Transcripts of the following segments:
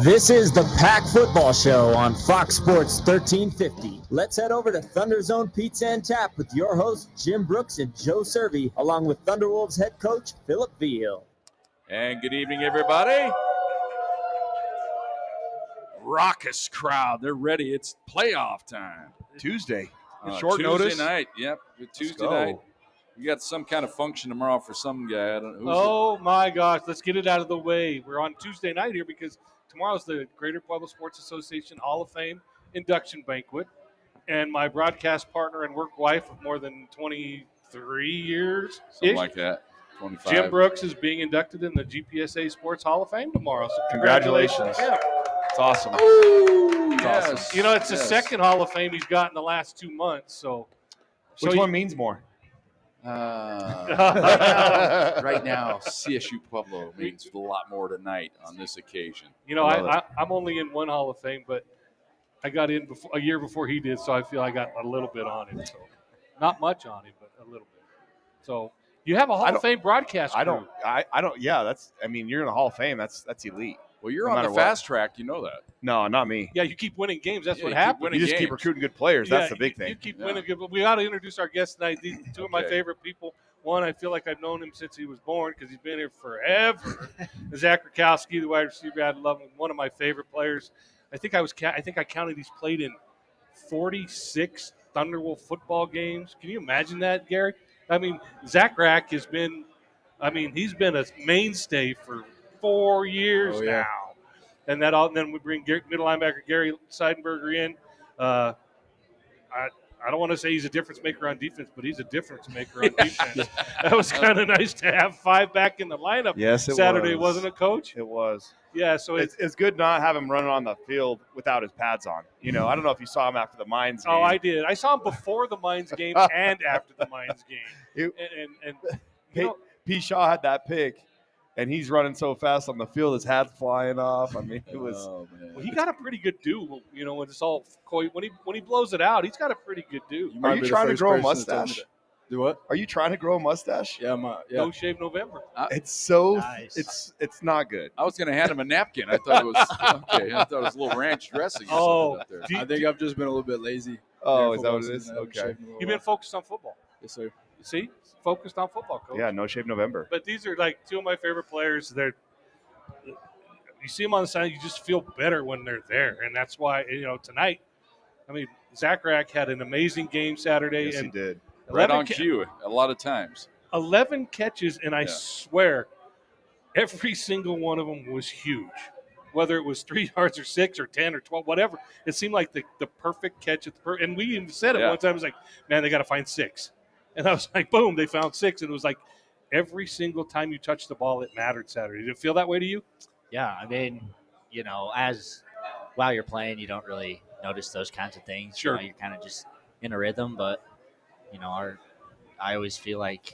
This is the Pack Football Show on Fox Sports 1350. Let's head over to ThunderZone Pizza and Tap with your hosts, Jim Brooks and Joe Cervi, along with Thunderwolves head coach, Philip Veal. And good evening, everybody. Raucous crowd. They're ready. It's playoff time. Tuesday. Short Tuesday notice. night. Yep. Tuesday night. We got some kind of function tomorrow for some guy. I don't know Oh, my gosh. Let's get it out of the way. We're on Tuesday night here because tomorrow's the Greater Pueblo Sports Association Hall of Fame induction banquet. And my broadcast partner and work wife of more than 23 years, something like that. 25. Jim Brooks is being inducted in the GPSA Sports Hall of Fame tomorrow. So congratulations. Yeah. It's awesome. It's yes. awesome. You know, it's the second Hall of Fame he's got in the last 2 months. So, which one means more? Right now, CSU Pueblo means a lot more tonight on this occasion. You know, I'm only in one Hall of Fame, but I got in a year before he did, so I feel I got a little bit on him. So, not much on him, but a little bit. So, you have a Hall of Fame broadcast crew. I don't. Yeah, that's. I mean, you're in the Hall of Fame. That's elite. Well, you're on the fast track. You know that. No, not me. Yeah, you keep winning games. That's what happens. You just keep recruiting good players. That's the big thing. You keep winning good. But we got to introduce our guests tonight. These two of my favorite people. One, I feel like I've known him since he was born because he's been here forever. Zach Rakowski, the wide receiver, I love him. One of my favorite players. I think I counted he's played in 46 Thunderwolf football games. Can you imagine that, Gary? I mean, Zach Rack has been. He's been a mainstay for 4 years now. And then we bring middle linebacker Gary Seidenberger in. I don't want to say he's a difference maker on defense, but he's a difference maker on defense. That was kind of nice to have 5 back in the lineup Saturday, wasn't it, Coach? It was. Yeah, so it's good not have him running on the field without his pads on. You know, I don't know if you saw him after the Mines game. Oh, I did. I saw him before the Mines game and after the Mines game. P. Shaw had that pick. And he's running so fast on the field, his hat's flying off. I mean, it was. Well, he got a pretty good do. You know, when it's all when he blows it out, he's got a pretty good do. Are you trying to grow a mustache? Do what? Are you trying to grow a mustache? Yeah, No Shave November. It's so nice. It's not good. I was going to hand him a napkin. I thought it was okay. I thought it was a little ranch dressing. Up there. I think I've just been a little bit lazy. Oh, is that what it is? Okay. You've been focused on football. Yes, sir. You see, focused on football, Coach. Yeah, No Shave November. But these are like two of my favorite players. You see them on the side, you just feel better when they're there, and that's why tonight. I mean, Zach Rack had an amazing game Saturday. Yes, he did. Right on cue a lot of times. 11 catches, and I swear, every single one of them was huge. Whether it was 3 yards or 6 or 10 or 12, whatever, it seemed like the perfect catch at and we even said it one time. I was like, man, they got to find 6. And I was like, boom, they found 6. And it was like every single time you touched the ball, it mattered Saturday. Did it feel that way to you? Yeah, I mean, while you're playing, you don't really notice those kinds of things. Sure. You're kind of just in a rhythm. But, I always feel like,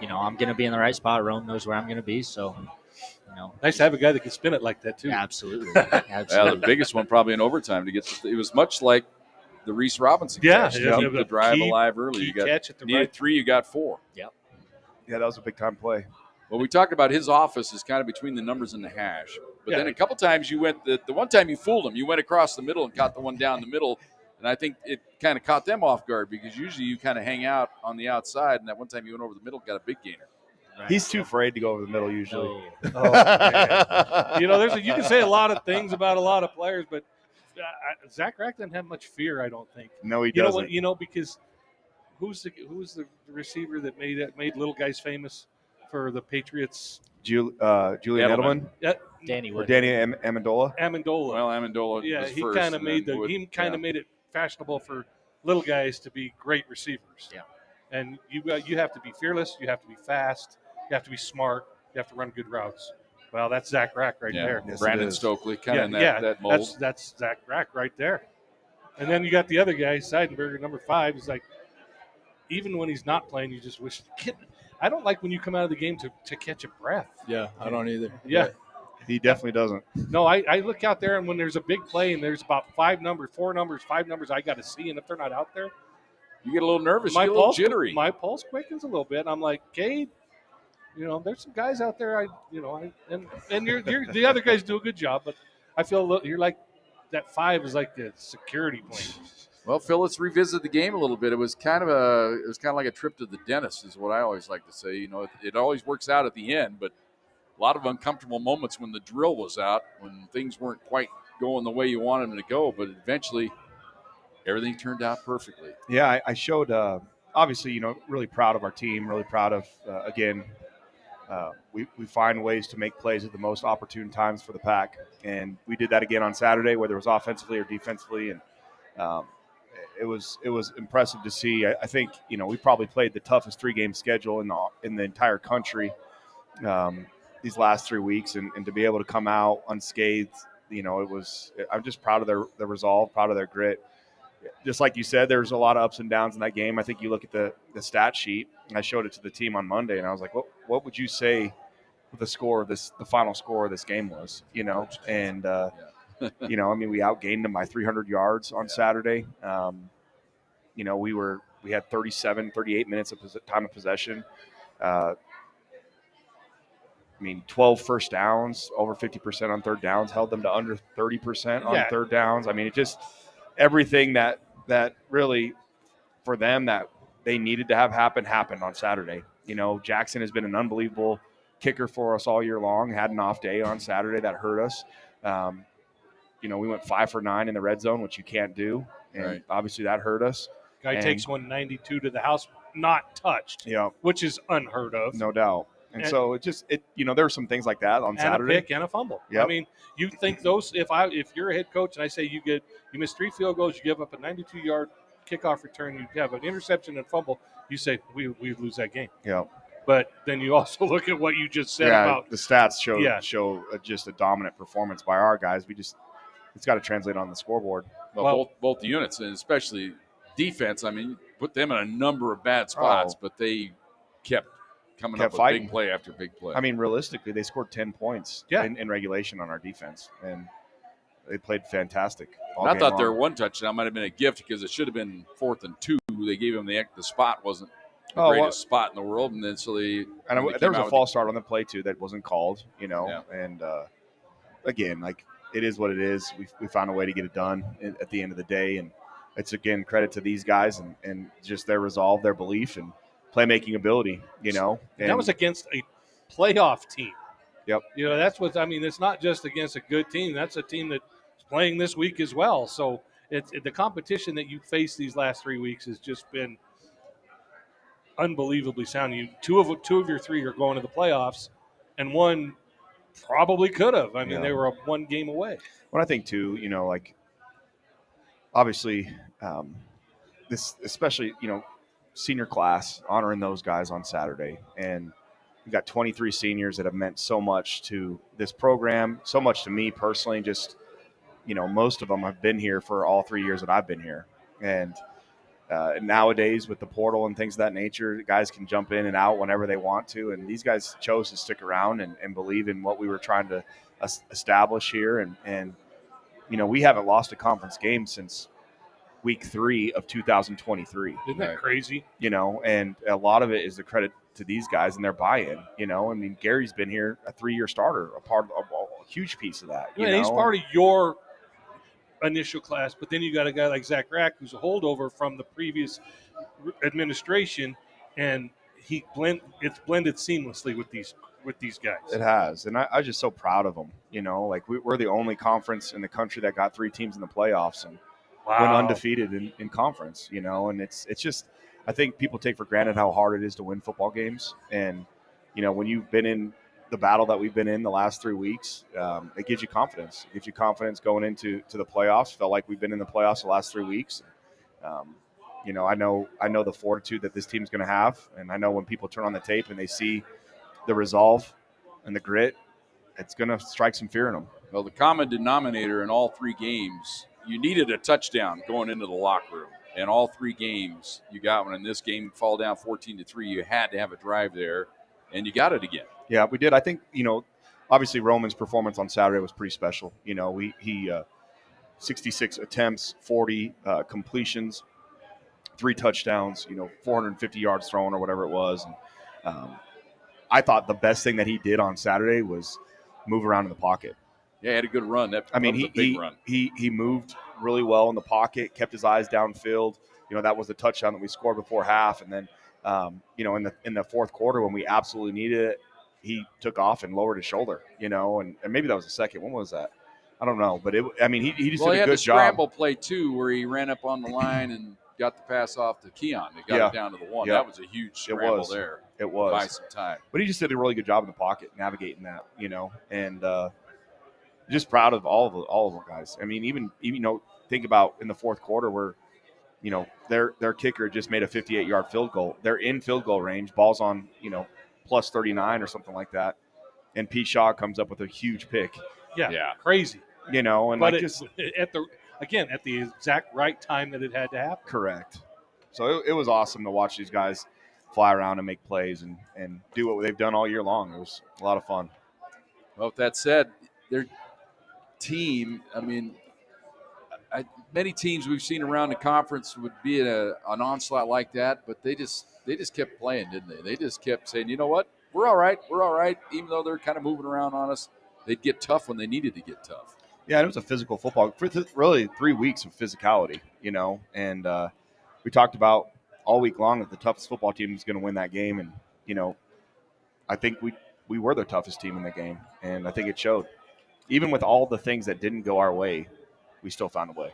I'm going to be in the right spot. Rome knows where I'm going to be. So, Nice to have a guy that can spin it like that, too. Absolutely. Yeah, the biggest one probably in overtime to get it was much like the Reese Robinson catch. Yeah. Keep the drive alive early. You got catch at the needed 3, you got 4. Yep. Yeah, that was a big time play. Well, we talked about his office is kind of between the numbers and the hash. But then a couple times you went the one time you fooled him. You went across the middle and caught the one down the middle. And I think it kind of caught them off guard because usually you kind of hang out on the outside. And that one time you went over the middle, got a big gainer. Right. He's too afraid to go over the middle usually. No. Oh, man. You can say a lot of things about a lot of players, but Zach Rack doesn't have much fear, I don't think. No, he doesn't. Because who's the receiver that made little guys famous for the Patriots? Julian Edelman? Yeah. Danny Wood. Or Danny Amendola? Amendola. Well, Amendola. Yeah, was he first, kind of made made it fashionable for little guys to be great receivers. Yeah. And you have to be fearless. You have to be fast. You have to be smart. You have to run good routes. Well, that's Zach Rack right there. Yes, Brandon Stokely, kind of in that mold. That's Zach Rack right there. And then you got the other guy, Seidenberger, number 5. He's like, even when he's not playing, you just wish. I don't like when you come out of the game to catch a breath. Yeah, I don't either. Yeah. He definitely doesn't. No, I look out there, and when there's a big play and there's about 5 numbers, I got to see, and if they're not out there, you get a little nervous. You get a little jittery. My pulse quickens a little bit. I'm like, Cade, There's some guys out there. And you're the other guys do a good job, but I feel you're like that 5 is like the security blanket. Well, Phil, let's revisit the game a little bit. It was kind of like a trip to the dentist, is what I always like to say. It always works out at the end, but a lot of uncomfortable moments when the drill was out, when things weren't quite going the way you wanted them to go. But eventually, everything turned out perfectly. Yeah, I showed, obviously, really proud of our team, really proud of, again, we find ways to make plays at the most opportune times for the Pack. And we did that again on Saturday, whether it was offensively or defensively. And um, it was impressive to see. I think, we probably played the toughest 3-game schedule in the entire country these last 3 weeks. And to be able to come out unscathed, I'm just proud of their resolve, proud of their grit. Just like you said, there's a lot of ups and downs in that game. I think you look at the stat sheet, and I showed it to the team on Monday, and I was like, what would you say the final score of this game was? And we outgained them by 300 yards on Saturday. We had 38 minutes of time of possession. 12 first downs, over 50% on third downs, held them to under 30% on third downs. It just everything that really for them that they needed to have happened on Saturday. Jackson has been an unbelievable kicker for us all year long. Had an off day on Saturday that hurt us. We went 5 for 9 in the red zone, which you can't do, and obviously that hurt us. Guy takes 192 to the house, not touched, which is unheard of, no doubt. And so there were some things like that on Saturday. And a pick and a fumble. Yep. You think those? If you're a head coach and I say you miss 3 field goals, you give up a 92-yard kickoff return, you have an interception and fumble, you say we lose that game. Yeah. But then you also look at what you just said about the stats show just a dominant performance by our guys. It's got to translate on the scoreboard. Well, both the units, and especially defense. Put them in a number of bad spots, but they kept coming up with fighting. Big play after big play. Realistically, they scored 10 points in regulation on our defense, and they played fantastic. I thought their one touchdown might have been a gift because it should have been 4th and 2. They gave them the spot wasn't the greatest spot in the world, and then so they. And there was a false start on the play too that wasn't called, And again, it is what it is. We found a way to get it done at the end of the day, and it's again credit to these guys and just their resolve, their belief, and playmaking ability. And that was against a playoff team. Yep. That's what it's not just against a good team. That's a team that's playing this week as well. So the competition that you face these last 3 weeks has just been unbelievably sound. Two of your 3 are going to the playoffs, and one probably could have. They were 1 game away. Well, I think too, obviously, this especially, senior class, honoring those guys on Saturday, and we've got 23 seniors that have meant so much to this program, so much to me personally. Just, most of them have been here for all 3 years that I've been here, and nowadays with the portal and things of that nature, guys can jump in and out whenever they want to, and these guys chose to stick around and believe in what we were trying to establish here, and we haven't lost a conference game since week 3 of 2023. Isn't that crazy? And a lot of it is the credit to these guys and their buy-in. Gary's been here, a 3-year starter, a huge piece of that. He's part of your initial class, but then you got a guy like Zach Rack who's a holdover from the previous administration, and it's blended seamlessly with these guys. It has, and I'm just so proud of them. We're the only conference in the country that got 3 teams in the playoffs and went undefeated in conference. And it's just, I think people take for granted how hard it is to win football games, and when you've been in the battle that we've been in the last 3 weeks, it gives you confidence. It gives you confidence going into the playoffs. Felt like we've been in the playoffs the last 3 weeks. I know the fortitude that this team's going to have, and I know when people turn on the tape and they see the resolve and the grit, it's going to strike some fear in them. Well, the common denominator in all 3 games, you needed a touchdown going into the locker room. In all 3 games, you got one. In this game, fall down 14-3. You had to have a drive there, and you got it again. Yeah, we did. I think, obviously Roman's performance on Saturday was pretty special. He 66 attempts, 40 completions, 3 touchdowns, 450 yards thrown or whatever it was. And, I thought the best thing that he did on Saturday was move around in the pocket. Yeah, he had a good run. That was a big run. He moved really well in the pocket, kept his eyes downfield. That was the touchdown that we scored before half, and then in the fourth quarter when we absolutely needed it, he took off and lowered his shoulder. And maybe that was the second. When was that? I don't know, but he just did a good job. He had the scramble play too, where he ran up on the line and got the pass off to Keon. It got it down to the one. Yeah. That was a huge scramble there. It was. Buy some time. But he just did a really good job in the pocket, navigating that, and just proud of all of the guys. I mean, even think about in the fourth quarter where, their kicker just made a 58-yard field goal. They're in field goal range. Ball's on, plus 39 or something like that. And P. Shaw comes up with a huge pick. Yeah. Crazy. And but at the exact right time that it had to happen. Correct. So it was awesome to watch these guys fly around and make plays and do what they've done all year long. It was a lot of fun. Well, with that said, their team, many teams we've seen around the conference would be in an onslaught like that, but they just kept playing, didn't they? They just kept saying, you know what, we're all right, even though they're kind of moving around on us. They'd get tough when they needed to get tough. Yeah, it was a physical football. Really 3 weeks of physicality, and we talked about all week long that the toughest football team is going to win that game, and I think we were the toughest team in the game, and I think it showed. Even with all the things that didn't go our way, we still found a way.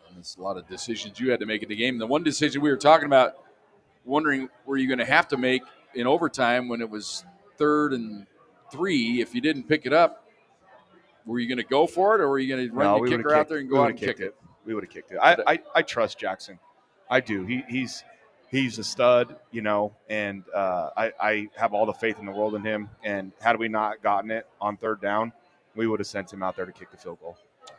And it's a lot of decisions you had to make in the game. The one decision we were talking about, wondering were you going to have to make in overtime when it was 3rd and 3, if you didn't pick it up, were you going to go for it, or were you going to run the kicker out there and go out and kick it? We would have kicked it. I trust Jackson. I do. He's a stud, and I have all the faith in the world in him. And had we not gotten it on 3rd down, we would have sent him out there to kick the field goal.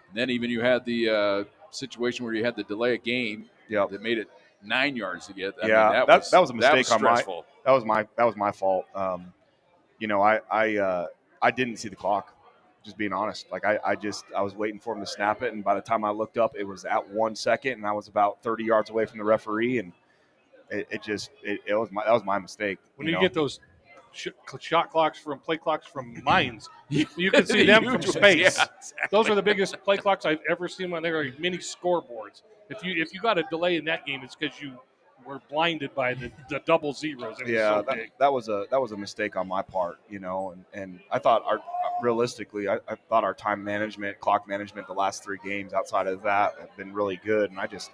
And then even you had the situation where you had to delay a game that made it 9 yards to get. That was a mistake on my. That was my fault. I didn't see the clock. Just being honest, I was waiting for him to snap it, and by the time I looked up, it was at 1 second, and I was about 30 yards away from the referee, and that was my mistake. When you get those shot clocks from play clocks from mines, you can see them from space. Yeah, exactly. Those are the biggest play clocks I've ever seen when they're like mini scoreboards. If you got a delay in that game, it's because you were blinded by the double zeros. That was a mistake on my part, and I thought realistically, I thought our time management, clock management, the last 3 games outside of that have been really good, and I just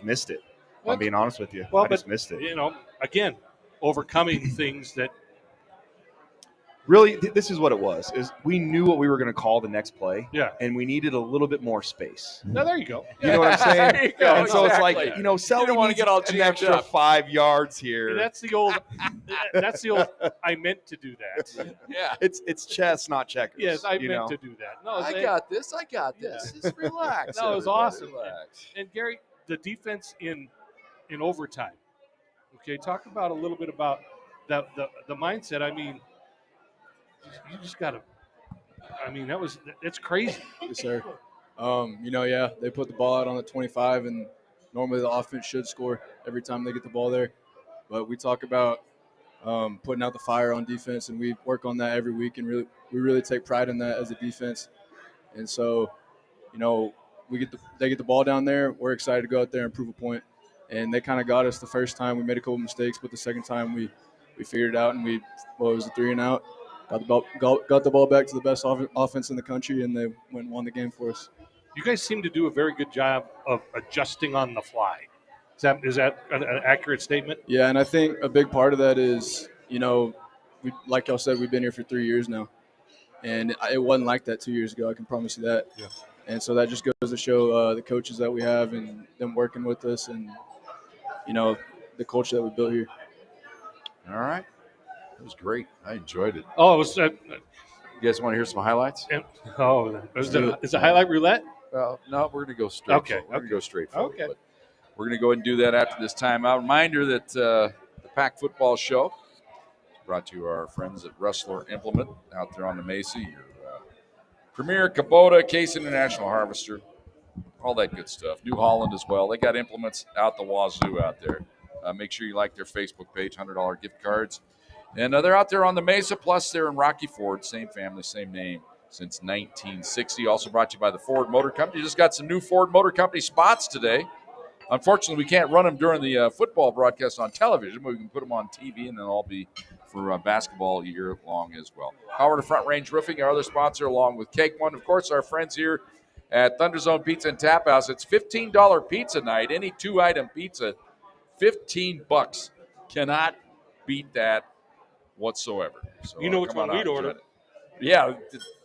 missed it. I'm being honest with you. I just missed it. Again, overcoming things that. Really, this is what it was. Is we knew what we were going to call the next play, and we needed a little bit more space. No, there you go. You know what I'm saying? There you go. And so exactly. It's like, Selby don't want to get all an extra 5 yards here. That's the old. I meant to do that. Yeah, it's chess, not checkers. Yes, I meant to do that. No, I got this. Just relax. No, it was awesome. Relax. And Gary, the defense in overtime. Okay, talk about a little bit about the mindset. You just got to. It's crazy. Yes, sir. They put the ball out on the 25, and normally the offense should score every time they get the ball there. But we talk about putting out the fire on defense, and we work on that every week, and we really take pride in that as a defense. And so, they get the ball down there. We're excited to go out there and prove a point. And they kind of got us the first time. We made a couple mistakes, but the second time we figured it out, and it was a 3 and out. Got the ball back to the best offense in the country, and they went and won the game for us. You guys seem to do a very good job of adjusting on the fly. Is that an accurate statement? Yeah, and I think a big part of that is, like y'all said, we've been here for 3 years now, and it wasn't like that 2 years ago. I can promise you that. Yeah. And so that just goes to show the coaches that we have and them working with us, and the culture that we built here. All right. It was great. I enjoyed it. Oh, it was. You guys want to hear some highlights? Is it highlight roulette? Well, no, we're going to go straight. Okay. We're going to go straight forward. Okay. But we're going to go ahead and do that after this timeout. Reminder that the Pack Football Show is brought to you our friends at Rustler Implement out there on the Mesa, your premier Kubota Case International Harvester, all that good stuff. New Holland as well. They got implements out the wazoo out there. Make sure you like their Facebook page, $100 gift cards. And they're out there on the Mesa, plus they're in Rocky Ford, same family, same name, since 1960. Also brought to you by the Ford Motor Company. Just got some new Ford Motor Company spots today. Unfortunately, we can't run them during the football broadcast on television, but we can put them on TV, and they'll all be for basketball year long as well. Howard Front Range Roofing, our other sponsor, along with Cake One. Of course, our friends here at ThunderZone Pizza and Tap House. It's $15 pizza night. Any 2-item pizza, $15. Cannot beat that whatsoever. So You know which come one on out we'd and order? join it. Yeah,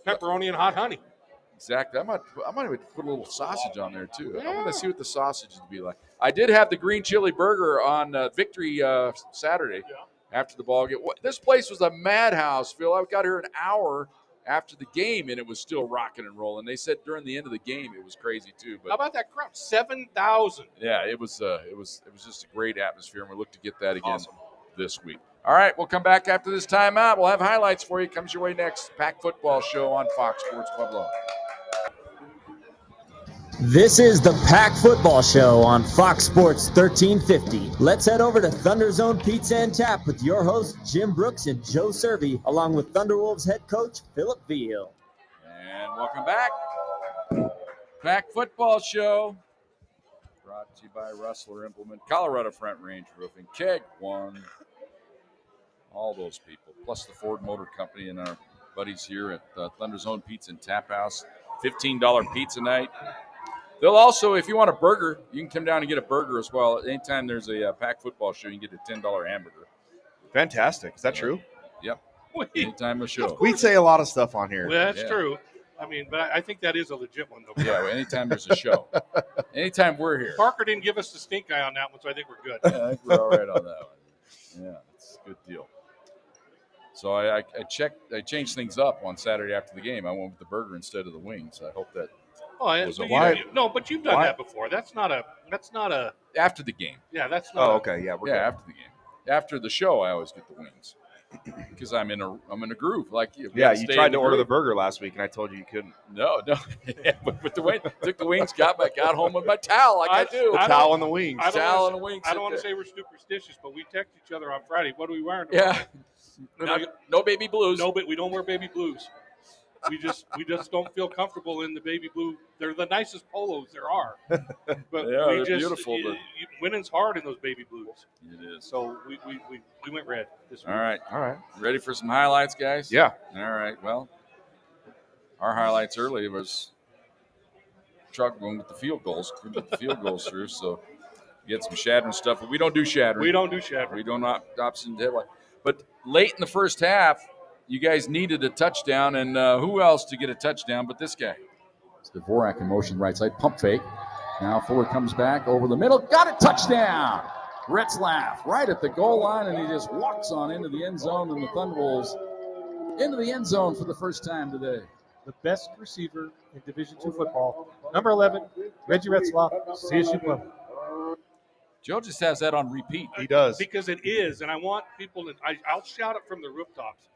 Pepperoni and hot honey. exactly. I might even put a little sausage on there too. I want Yeah. to see what the sausage would be like. I did have the green chili burger on Victory Saturday after the ball game. This place was a madhouse, Phil. I got here an hour after the game and it was still rocking and rolling. They said during the end of the game it was crazy too. But How about that crowd? 7,000. yeah, it was just a great atmosphere, and we look to get that again this week. All right, we'll come back after this timeout. We'll have highlights for you. Comes your way next. Pack Football Show on Fox Sports Pueblo. This is the Pack Football Show on Fox Sports 1350. Let's head over to ThunderZone Pizza and Tap with your hosts, Jim Brooks and Joe Cervi, along with Thunderwolves head coach, Philip Veal. And welcome back. Pack Football Show. Brought to you by Rustler Implement, Colorado Front Range Roofing, Keg One, all those people, plus the Ford Motor Company and our buddies here at ThunderZone Pizza and Tap House. $15 pizza night. They'll also, if you want a burger, you can come down and get a burger as well. Anytime there's a Pack Football Show, you can get a $10 hamburger. Fantastic. Is that true? Yep. Anytime the show. We'd say a lot of stuff on here. Well, that's true. I mean, but I think that is a legit one, though. Yeah, anytime there's a show. Anytime we're here. Parker didn't give us the stink eye on that one, so I think we're good. Yeah, I think we're all right on that one. Yeah, it's a good deal. So I changed things up on Saturday after the game. I went with the burger instead of the wings. I hope that was okay. No, but you've done that before. That's not a. After the game. Yeah, that's not. Oh, okay. Yeah, we're good. After the game. After the show, I always get the wings because I'm in a groove like you. Yeah, you tried to order the burger last week, and I told you you couldn't. No. but with the wing, took the wings, got home with my towel like I do. Towel and the wings. Towel and the wings. I don't want to say we're superstitious, but we text each other on Friday. What are we wearing? Yeah. No baby blues. No, but we don't wear baby blues. We just don't feel comfortable in the baby blue. They're the nicest polos there are. But they're beautiful. Winning's hard in those baby blues. It is. So we went red this week. All right. Ready for some highlights, guys? Yeah. All right. Well, our highlights early was struggling with the field goals. Couldn't get the field goals through, so get some shattering stuff. But we don't do shattering. We don't do shattering. We don't option headline. But late in the first half, you guys needed a touchdown, and who else to get a touchdown but this guy? It's Dvorak in motion right side, pump fake. Now Fuller comes back over the middle, got a touchdown. Retzlaff right at the goal line, and he just walks on into the end zone, and the Thunderwolves into the end zone for the first time today. The best receiver in Division II football, number 11, Reggie Retzlaff, CSU Pueblo. Joe just has that on repeat. He does. Because it is, and I want people to I'll shout it from the rooftops.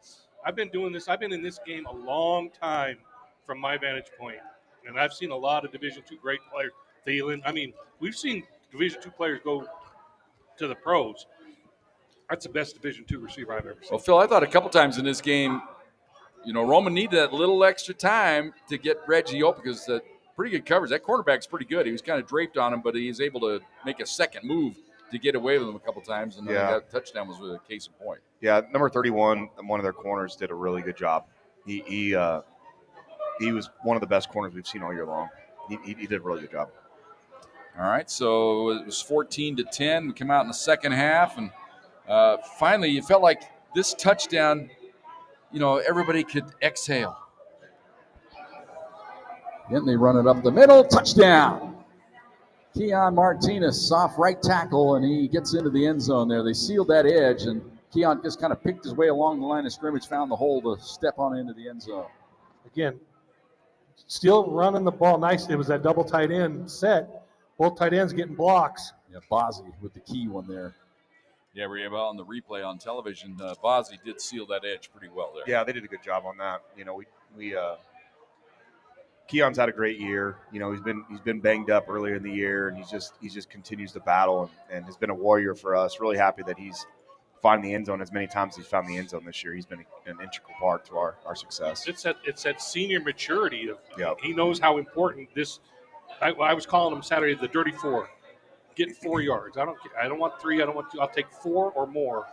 I've been doing this. I've been in this game a long time from my vantage point, and I've seen a lot of Division II great players. Thielen. I mean, we've seen Division II players go to the pros. That's the best Division II receiver I've ever seen. Well, Phil, I thought a couple times in this game, Roman needed that little extra time to get Reggie open because the pretty good coverage. That cornerback's pretty good. He was kind of draped on him, but he was able to make a second move to get away with him a couple times, and then that touchdown was a case in point. Yeah, number 31, one of their corners, did a really good job. He was one of the best corners we've seen all year long. He did a really good job. All right, so it was 14-10. We come out in the second half, and finally, you felt like this touchdown, everybody could exhale. Then they run it up the middle, touchdown. Keon Martinez, soft right tackle, and he gets into the end zone there. They sealed that edge, and Keon just kind of picked his way along the line of scrimmage, found the hole to step on into the end zone. Again, still running the ball nice. It was that double tight end set. Both tight ends getting blocks. Yeah, Bozzi with the key one there. Yeah, we're about on the replay on television. Bozzi did seal that edge pretty well there. Yeah, they did a good job on that. Keon's had a great year. He's been banged up earlier in the year, and he just continues to battle and has been a warrior for us. Really happy that he's finding the end zone as many times as he's found the end zone this year. He's been an integral part to our success. It's that senior maturity of Yep. he knows how important this. I was calling him Saturday the dirty four. Get 4 yards. I don't want 3. I don't want 2. I'll take 4 or more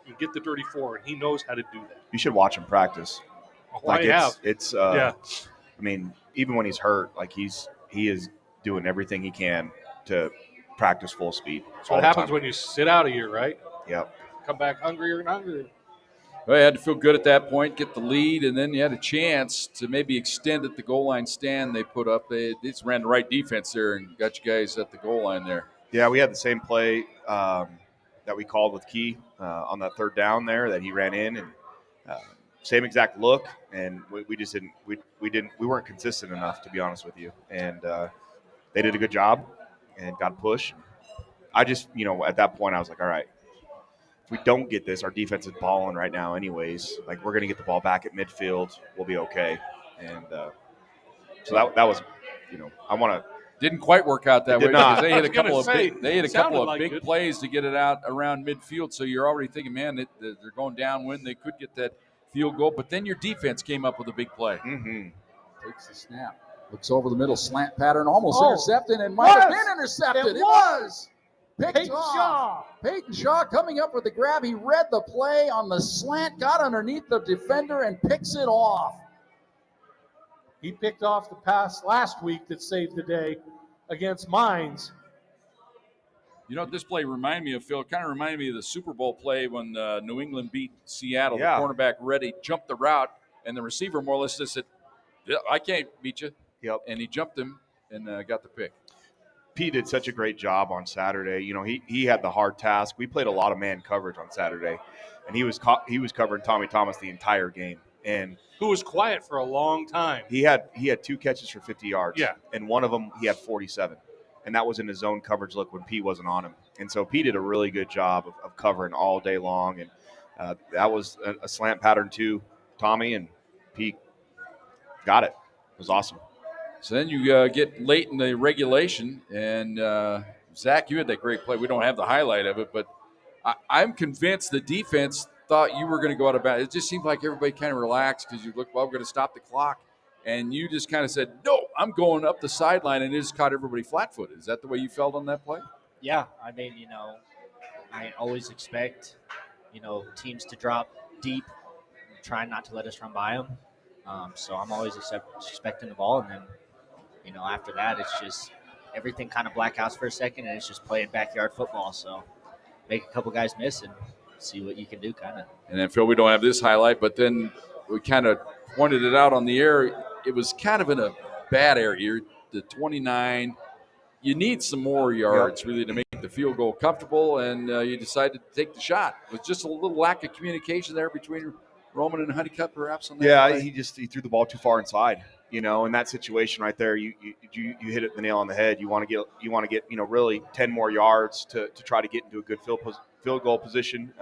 and get the dirty 4. And he knows how to do that. You should watch him practice. Oh, I have. It's yeah. I mean, even when he's hurt, like he is doing everything he can to practice full speed. That's what happens when you sit out a year, right? Yep. Come back hungrier and hungrier. Well, you had to feel good at that point, get the lead, and then you had a chance to maybe extend at the goal line stand they put up. They just ran the right defense there and got you guys at the goal line there. Yeah, we had the same play that we called with Key on that third down there that he ran in, and same exact look, and we just didn't we weren't consistent enough, to be honest with you, and they did a good job and got a push. I just, at that point I was like, all right, if we don't get this, our defense is balling right now anyways. Like, we're going to get the ball back at midfield, we'll be okay. And so that was, I want to. Didn't quite work out that way because they hit a couple of big good plays to get it out around midfield. So you're already thinking, man, they're going downwind. They could get that field goal, but then your defense came up with a big play. Mm-hmm. Takes the snap, looks over the middle, slant pattern, almost intercepted, and might have been intercepted. It was. Peyton Shaw coming up with the grab. He read the play on the slant, got underneath the defender, and picks it off. He picked off the pass last week that saved the day against Mines. You know what this play reminded me of, Phil? It kind of reminded me of the Super Bowl play when New England beat Seattle. Yeah. The cornerback Reddy jumped the route, and the receiver more or less just said, I can't beat you. Yep. And he jumped him and got the pick. Pete did such a great job on Saturday. He had the hard task. We played a lot of man coverage on Saturday, and he was covering Tommy Thomas the entire game. And who was quiet for a long time. He had 2 catches for 50 yards. Yeah. And one of them he had 47. And that was in his zone coverage look when P wasn't on him. And so P did a really good job of covering all day long. And that was a slant pattern to Tommy, and P got it. It was awesome. So then you get late in the regulation, and Zach, you had that great play. We don't have the highlight of it, but I'm convinced the defense thought you were going to go out of bounds. It just seemed like everybody kind of relaxed because you looked, well, we're going to stop the clock. And you just kind of said, no, I'm going up the sideline, and it just caught everybody flat-footed. Is that the way you felt on that play? Yeah, I mean, I always expect, teams to drop deep, trying not to let us run by them. So I'm always expecting the ball, and then, after that, it's just everything kind of blackouts for a second, and it's just playing backyard football. So make a couple guys miss and see what you can do, kind of. And then, Phil, we don't have this highlight, but then we kind of pointed it out on the air. It was kind of in a bad area, the 29. You need some more yards, really, to make the field goal comfortable, and you decided to take the shot. It was just a little lack of communication there between Roman and Honeycutt, perhaps, on that play. He threw the ball too far inside. In that situation right there, you hit it the nail on the head. You want to get really 10 more yards to try to get into a good field goal position.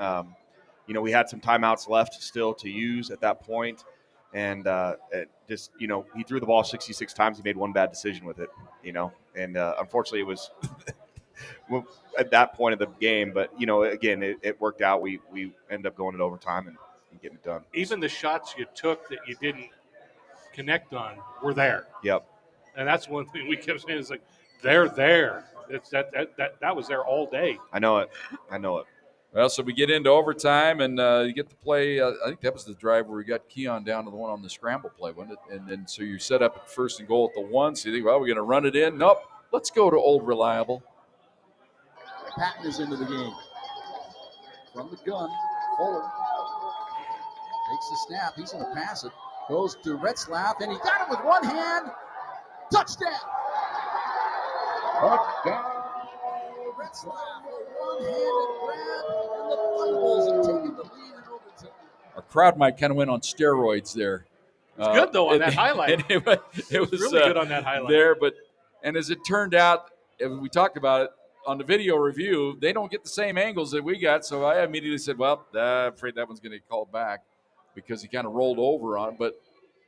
We had some timeouts left still to use at that point, and he threw the ball 66 times. He made one bad decision with it, and unfortunately it was at that point of the game. But again, it worked out. We ended up going to overtime and getting it done. Even the shots you took that you didn't connect on were there. Yep. And that's one thing we kept saying is like, they're there. It's that was there all day. I know it. Well, so we get into overtime, and you get the play. I think that was the drive where we got Keon down to the one on the scramble play, wasn't it? And then so you set up at first and goal at the 1. So you think, well, we're going to run it in. Nope. Let's go to Old Reliable. Patton is into the game. From the gun, Fuller takes the snap. He's going to pass it. Goes to Retzlaff, and he got it with one hand. Touchdown! Touchdown! Retzlaff, a one-handed grab, and the Thunderbolts have taken the lead in overtime. Our crowd might kind of went on steroids there. It's good, though, on that highlight. It was really good on that highlight. There, and as it turned out, we talked about it, on the video review, they don't get the same angles that we got, so I immediately said, well, I'm afraid that one's going to get called back because he kind of rolled over on it. But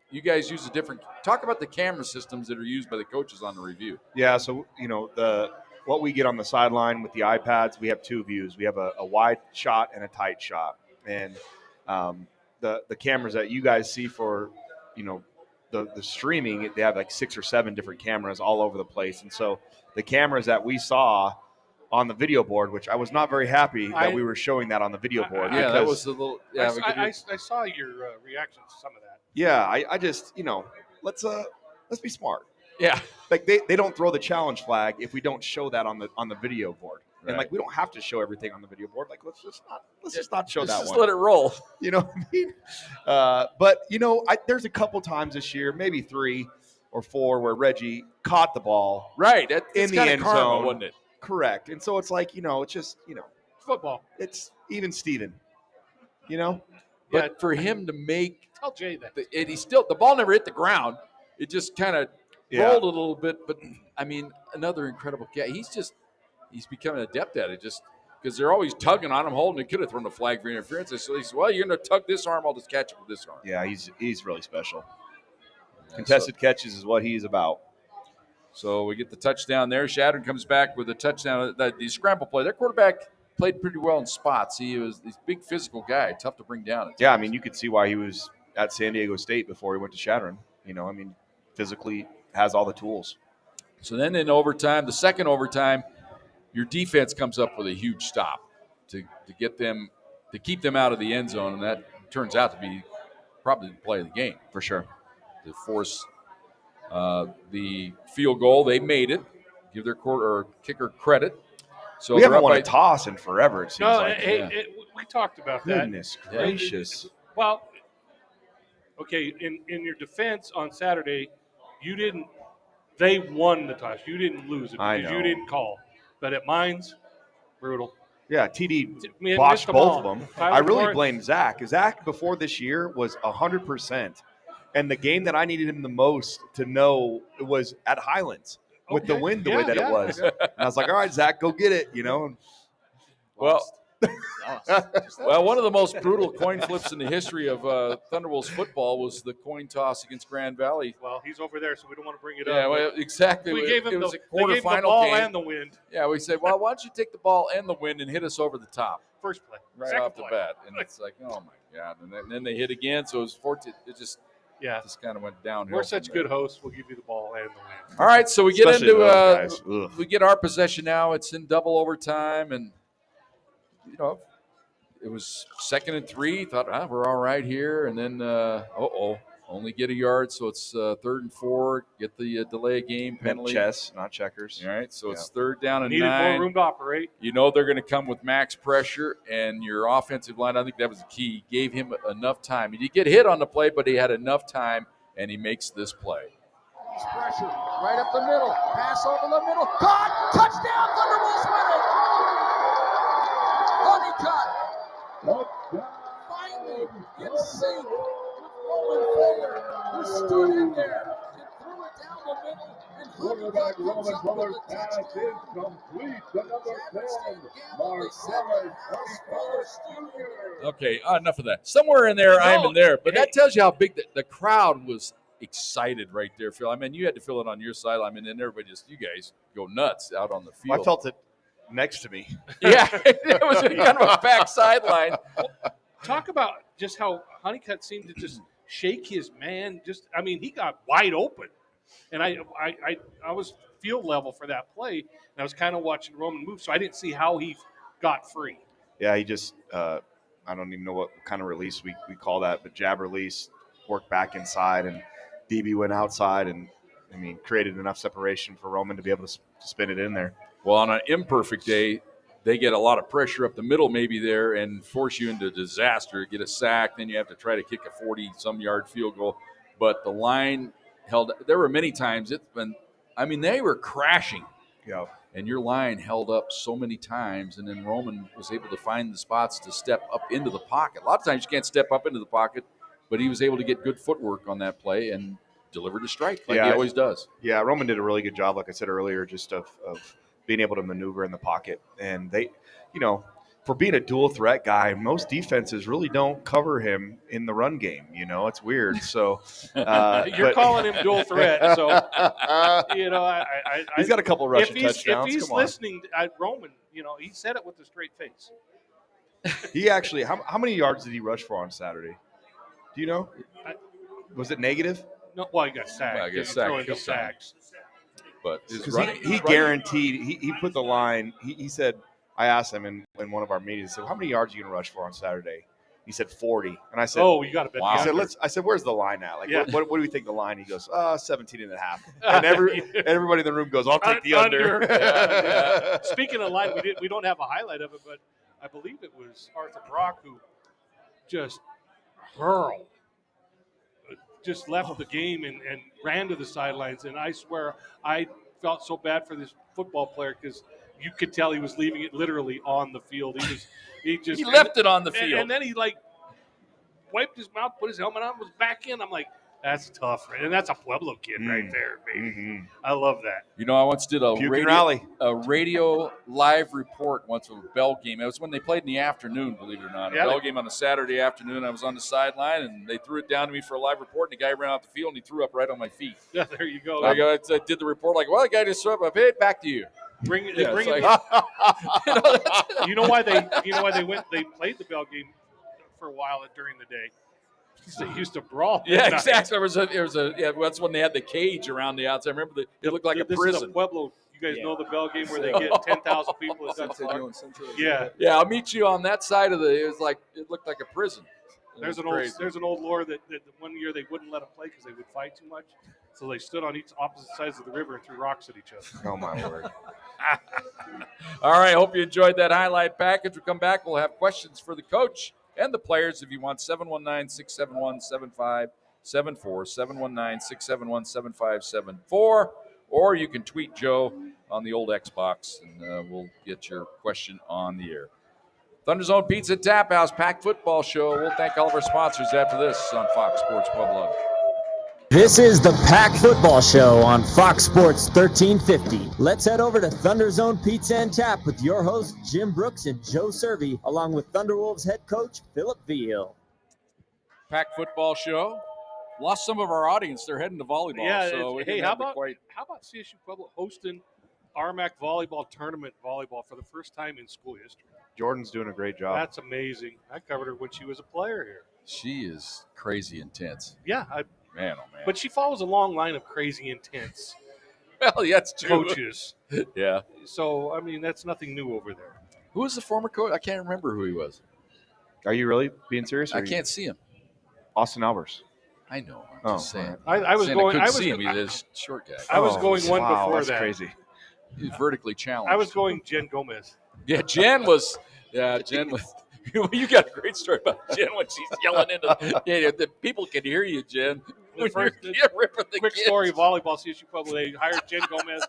you guys use a different – talk about the camera systems that are used by the coaches on the review. Yeah, so, what we get on the sideline with the iPads, we have two views. We have a wide shot and a tight shot. And the cameras that you guys see for, the streaming, they have like 6 or 7 different cameras all over the place. And so the cameras that we saw on the video board, which I was not very happy that we were showing that on the video board. Yeah, that was a little. Yeah, I saw your reaction to some of that. Yeah, I just, let's be smart. Yeah, like they don't throw the challenge flag if we don't show that on the video board. Right. And like we don't have to show everything on the video board. Like let's just not show that just one. let it roll. You know what I mean? But there's a couple times this year, maybe 3 or 4, where Reggie caught the ball right in the end zone, wasn't it? Correct. And so it's like, it's just, Football. it's even Steven. But for him to make, Tell Jay that. and the ball never hit the ground. It just kind of rolled a little bit. But I mean, another incredible catch. He's becoming adept at it. Just because they're always tugging on him, holding. He could have thrown a flag for interference. So he said, "Well, you're going to tug this arm. I'll just catch it with this arm." Yeah, he's really special. Contested catches is what he's about. So we get the touchdown there. Shadron comes back with a touchdown. The scramble play. Their quarterback played pretty well in spots. He's a big physical guy, tough to bring down. Yeah, I mean, you could see why he was at San Diego State before he went to Shadron. Physically has all the tools. So then in overtime, the second overtime, your defense comes up with a huge stop to get them to keep them out of the end zone, and that turns out to be probably the play of the game for sure. To force the field goal, they made it. Give their kicker credit. So we haven't won a toss in forever. It seems like. We talked about that. Goodness gracious. Well, okay. In your defense on Saturday, you didn't. They won the toss. You didn't lose it because you didn't call. But at Mines, brutal. Yeah, TD botched both of them. I really blame Zach. Zach before this year was 100%. And the game that I needed him the most to know was at Highlands with the wind the way that it was. And I was like, all right, Zach, go get it, Well, one of the most brutal coin flips in the history of Thunderwolves football was the coin toss against Grand Valley. Well, he's over there, so we don't want to bring it up. Yeah, well, exactly. We gave him it was the ball game. And the wind. Yeah, we said, well, why don't you take the ball and the wind and hit us over the top? First play. Right off the bat. And it's like, oh, my God. And then they hit again, so it was 14. It just kind of went downhill. We're such good hosts. We'll give you the ball and the wind. All right, so we get into we get our possession now. It's in double overtime, and it was 2nd and 3. Thought, we're all right here, and then only get a yard, so it's 3rd and 4. Get the delay game penalty. Chess, not checkers. All right, so it's 3rd down and 9. Needed more room to operate. They're going to come with max pressure, and your offensive line, I think that was the key. Gave him enough time. He get hit on the play, but he had enough time, and he makes this play. Pressure right up the middle. Pass over the middle. Caught. Touchdown. Thunderbolts win it. Honeycutt. Finally in sync with Roman Fuller, who stood in there and threw it down the middle. And Honeycutt comes up with a touchdown. Complete to number 10, Okay, enough of that. Somewhere in there, I'm in there. But that tells you how big the crowd was excited right there, Phil. I mean, you had to feel it on your side. I mean, and everybody you guys go nuts out on the field. I felt it next to me. Yeah, it was kind of a packed sideline. Talk about just how Honeycutt seemed to just shake his man. He got wide open. And I was field level for that play, and I was kind of watching Roman move, so I didn't see how he got free. Yeah, he just I don't even know what kind of release we call that, but jab release, worked back inside, and DB went outside and, created enough separation for Roman to be able to spin it in there. Well, on an imperfect day, they get a lot of pressure up the middle maybe there and force you into disaster, get a sack, then you have to try to kick a 40-some yard field goal. But the line held – there were many times they were crashing. Yeah. And your line held up so many times, and then Roman was able to find the spots to step up into the pocket. A lot of times you can't step up into the pocket, but he was able to get good footwork on that play and delivered a strike like he always does. Yeah, Roman did a really good job, like I said earlier, just of being able to maneuver in the pocket. And they, for being a dual threat guy, most defenses really don't cover him in the run game. It's weird. So You're calling him dual threat, so he's got a couple rushing touchdowns. If he's Come on. listening, Roman, he said it with a straight face. He actually, how many yards did he rush for on Saturday? Do you know? Was it negative? No, well, he got sacked. Well, I guess He's sacked throwing a couple sacks. But Because he guaranteed, he put the line, he said, I asked him in one of our meetings, I said, how many yards are you going to rush for on Saturday? He said 40. And I said, oh, you got to bet. Wow. I said, where's the line at? Like, Yeah. what do we think the line? He goes, 17 and a half. And everybody in the room goes, I'll take the under. Yeah. Speaking of line, we don't have a highlight of it, but I believe it was Arthur Brock who just hurled, just left the game and ran to the sidelines. And I swear I felt so bad for this football player because you could tell he was leaving it literally on the field. He left it on the field. And then he wiped his mouth, put his helmet on, was back in. I'm like, that's tough, right? And that's a Pueblo kid right there, baby. Mm-hmm. I love that. I once did a rally. radio live report once of a Bell game. It was when they played in the afternoon, believe it or not. A Bell game on a Saturday afternoon. I was on the sideline, and they threw it down to me for a live report, and the guy ran off the field, and he threw up right on my feet. Yeah, there you go. I did the report well, the guy just threw up. Hey, back to you. Bring it. Yeah, bring it's it. You know why they played the Bell game for a while during the day. They used to brawl. Yeah, exactly. That's when they had the cage around the outside. I remember it looked like a prison. This is a Pueblo. You guys know the Bell game where they get 10,000 people. Yeah. Yeah, I'll meet you on that side of it looked like a prison. There's an old lore that one year they wouldn't let them play because they would fight too much. So they stood on each opposite sides of the river and threw rocks at each other. Oh, my word. All right, hope you enjoyed that highlight package. We'll come back. We'll have questions for the coach and the players if you want. 719-671-7574, 719-671-7574, or you can tweet Joe on the old Xbox, and we'll get your question on the air. ThunderZone Pizza Tap House Pack Football Show. We'll thank all of our sponsors after this on Fox Sports Pueblo. This is the Pack Football Show on Fox Sports 1350. Let's head over to ThunderZone Pizza and Tap with your hosts Jim Brooks and Joe Cervi, along with Thunderwolves head coach Philip Veal. Pack Football Show. Lost some of our audience. They're heading to volleyball. Yeah. So How about CSU Pueblo hosting RMAC volleyball tournament volleyball for the first time in school history? Jordan's doing a great job. That's amazing. I covered her when she was a player here. She is crazy intense. Yeah. Man, oh man. But she follows a long line of crazy intense Well, that's true. coaches. Yeah. So, I mean, that's nothing new over there. Who was the former coach? I can't remember who he was. Are you really being serious? I can't see him. Austin Albers. I know. I'm just saying. I was going. I couldn't see him. He's a short guy. I was going one before that's that. Crazy. He's vertically challenged. I was going Jen Gomez. Yeah, Jen was. You got a great story about Jen when she's yelling into the people can hear you, Jen. Quick kids. story, volleyball, CSU Pueblo. They hired Jen Gomez,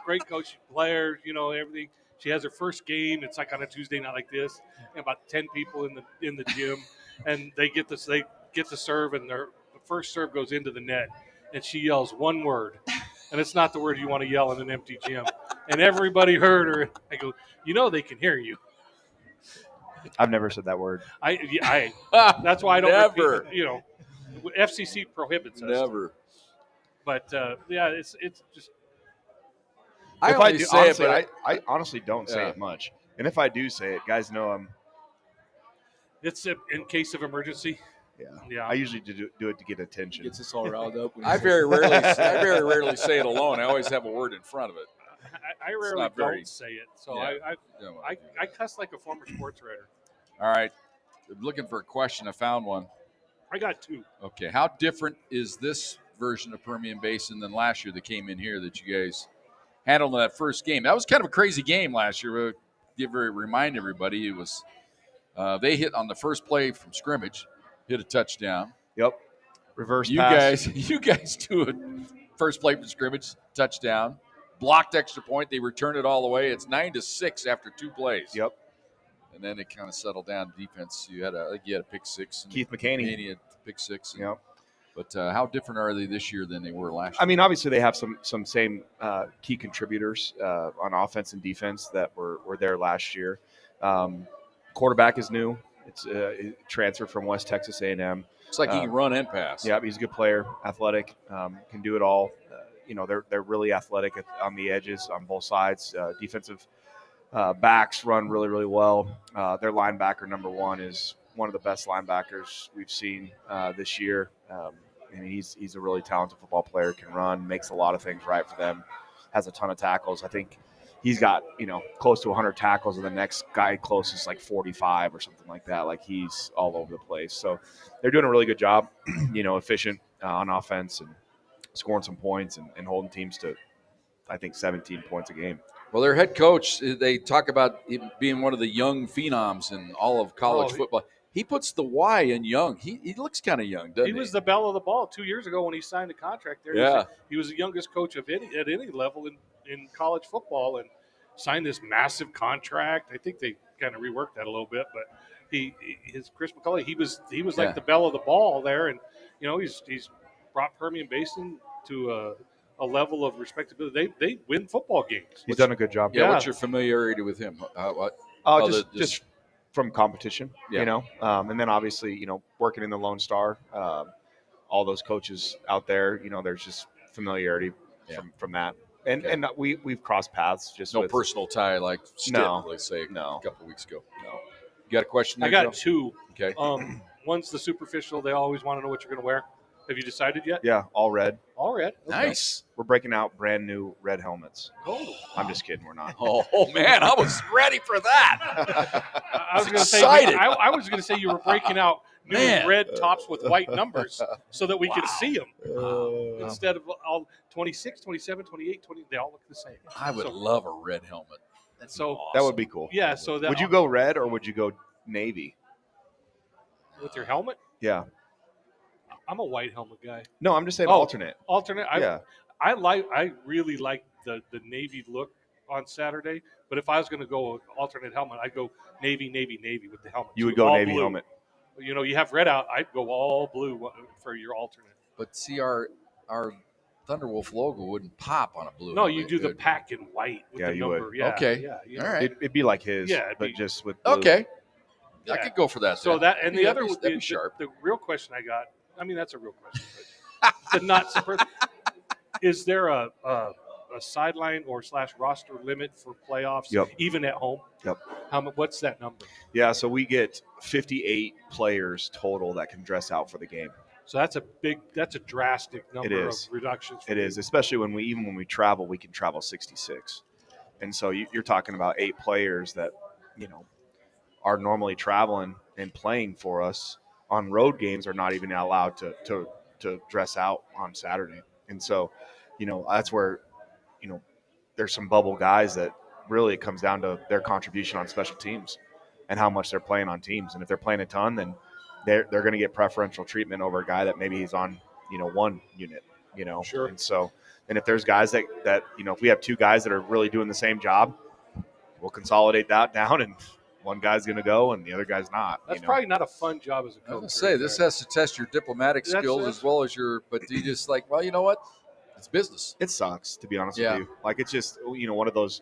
great coach, player, everything. She has her first game. It's like on a Tuesday night like this, and about 10 people in the gym, and they get to serve, and the first serve goes into the net, and she yells one word, and it's not the word you want to yell in an empty gym, and everybody heard her. I go, they can hear you. I've never said that word. That's why I don't Never. repeat, FCC prohibits us. Never. But it's just. I honestly don't say it much. And if I do say it, guys know I'm. It's in case of emergency. Yeah. I usually do it to get attention. Gets us all riled up. I very rarely say it alone. I always have a word in front of it. I rarely don't say it. So Yeah. I cuss like a former sports writer. All right. I'm looking for a question. I found one. I got two. Okay. How different is this version of Permian Basin than last year that came in here that you guys handled in that first game? That was kind of a crazy game last year. Remind everybody, it was they hit on the first play from scrimmage, hit a touchdown. Yep. Reverse pass. You guys do it. First play from scrimmage, touchdown. Blocked extra point. They return it all the way. It's 9-6 after 2 plays. Yep. And then it kind of settled down defense. You had a pick six. Keith McCaney had pick six. Yep. But how different are they this year than they were last year? I mean, obviously they have some same key contributors on offense and defense that were there last year. Quarterback is new. It's transferred from West Texas A&M. It's like he can run and pass. Yeah, he's a good player, athletic, can do it all. They're really athletic on the edges on both sides. Defensive backs run really, really well. Their linebacker number one is one of the best linebackers we've seen this year. And he's a really talented football player, can run, makes a lot of things right for them, has a ton of tackles. I think he's got, close to 100 tackles, and the next guy closest is like 45 or something like that. Like, he's all over the place. So they're doing a really good job, efficient on offense and scoring some points and holding teams to, I think, 17 points a game. Well, their head coach, they talk about him being one of the young phenoms in all of college football. He puts the Y in young. He looks kind of young, doesn't he? He was the belle of the ball 2 years ago when he signed a contract there. Yeah. He was the youngest coach at any level in college football and signed this massive contract. I think they kind of reworked that a little bit, but his Chris McCulley, he was like the belle of the ball there, and he's brought Permian Basin to a level of respectability. They win football games. He's done a good job. Yeah. What's your familiarity with him? Just from competition, and then obviously, working in the Lone Star, all those coaches out there, there's just familiarity from that. And we've crossed paths. Just no personal tie like Stitt, let's say, a couple weeks ago. No. You got a question there, I got Joe? two. Okay. One's the superficial. They always want to know what you're going to wear. Have you decided yet? Yeah, all red. All red. Okay. Nice. We're breaking out brand new red helmets. Oh. I'm just kidding. We're not. Oh man, I was ready for that. I was excited. I was going to say you were breaking out new red tops with white numbers so that we could see them instead of all 26, 27, 28, 20. They all look the same. I would love a red helmet. That's awesome. That would be cool. Yeah. So that would you go red or would you go navy with your helmet? Yeah. I'm a white helmet guy. No, I'm just saying alternate. Alternate. Yeah. I really like the navy look on Saturday. But if I was going to go alternate helmet, I'd go navy with the helmet. You would go navy blue. helmet. You have red out. I'd go all blue for your alternate. But see, our Thunderwolf logo wouldn't pop on a blue. No, helmet. you do the pack in white with the number. Would. Yeah. Okay. Yeah. All right. It'd be like his. Yeah. But just with blue. Okay. Yeah. I could go for that. So then. that and the other would be sharp. The real question I got. I mean, that's a real question, but not super. Is there a sideline or / roster limit for playoffs, even at home? Yep. What's that number? Yeah, so we get 58 players total that can dress out for the game. So that's a drastic number of reductions. It is, especially when we travel, we can travel 66. And so you're talking about 8 players that, are normally traveling and playing for us on road games are not even allowed to dress out on Saturday. And so, that's where, there's some bubble guys that really it comes down to their contribution on special teams and how much they're playing on teams. And if they're playing a ton, then they're going to get preferential treatment over a guy that maybe he's on, one unit, Sure. And so, and if there's guys that, if we have 2 guys that are really doing the same job, we'll consolidate that down and one guy's going to go and the other guy's not. That's probably not a fun job as a coach. I was going to say, this has to test your diplomatic skills as well as but you just like, well, you know what? It's business. It sucks, to be honest with you. Like, it's just, one of those,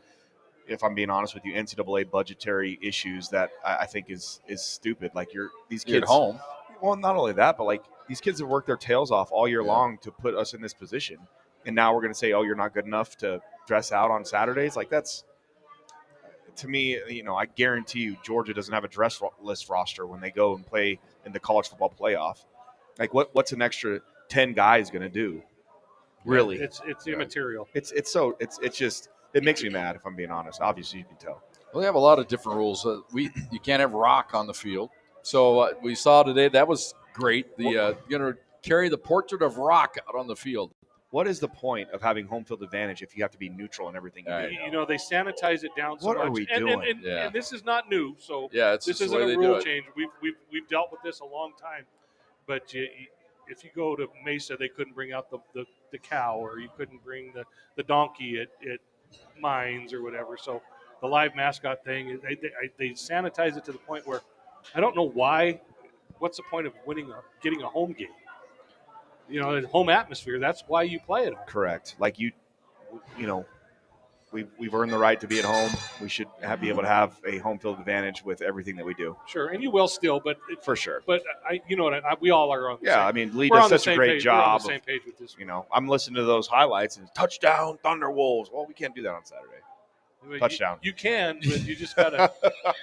if I'm being honest with you, NCAA budgetary issues that I think is stupid. Like, these kids. You're at home. Well, not only that, but like these kids have worked their tails off all year long to put us in this position. And now we're going to say, oh, you're not good enough to dress out on Saturdays. Like, that's, to me, I guarantee you Georgia doesn't have a dress list roster when they go and play in the college football playoff. Like, what's an extra 10 guys going to do? Really? It's immaterial. It's just, it makes me mad, if I'm being honest. Obviously, you can tell. Well, they have a lot of different rules. You can't have rock on the field. So we saw today, that was great. Going to carry the portrait of rock out on the field. What is the point of having home field advantage if you have to be neutral in everything you do? They sanitize it down so much. What are we doing? And this is not new, so this isn't a rule change. We've dealt with this a long time. But if you go to Mesa, they couldn't bring out the cow, or you couldn't bring the donkey at Mines or whatever. So the live mascot thing, they sanitize it to the point where I don't know why. What's the point of getting a home game? In home atmosphere, that's why you play it. Correct. Like we've earned the right to be at home. We should be able to have a home field advantage with everything that we do. Sure, and you will still, but for sure. But we all are on. I mean, Lee we're does on the such a same great page. job. We're on the same page with this. I'm listening to those highlights and touchdown Thunderwolves. Well, we can't do that on Saturday. Touchdown. You can, but you just gotta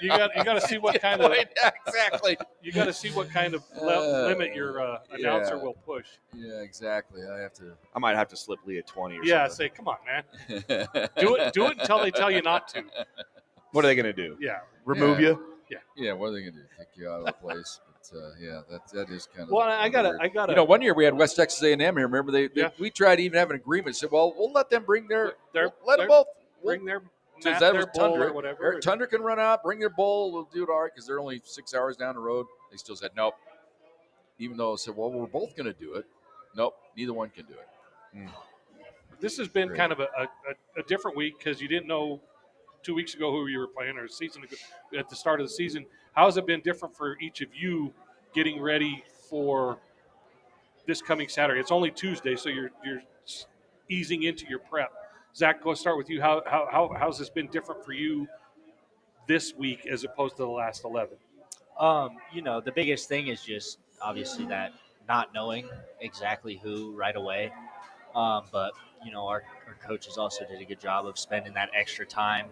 you gotta see what kind of exactly. You gotta see what kind of limit your announcer will push. Yeah, exactly. I might have to slip Lee at 20 or Yeah, something. say, come on, man. do it until they tell you not to. What are they going to do? Yeah, remove you. Yeah, what are they going to do? Kick you out of the place? But that is kind of. Well, I gotta. One year we had West Texas A&M here. Remember we tried to even have an agreement. Said, well, we'll let them bring let them both bring their. Since that was bowl Tundra, or whatever. Tundra can run out, bring their bowl. We'll do it all right because they're only 6 hours down the road. They still said nope. Even though I said, well, we're both going to do it. Nope, neither one can do it. This has been kind of a different week because you didn't know 2 weeks ago who you were playing or a season ago, at the start of the season. How has it been different for each of you getting ready for this coming Saturday? It's only Tuesday, so you're easing into your prep. Zach, go start with you. How's this been different for you this week as opposed to the last 11? The biggest thing is just obviously that not knowing exactly who right away. But our coaches also did a good job of spending that extra time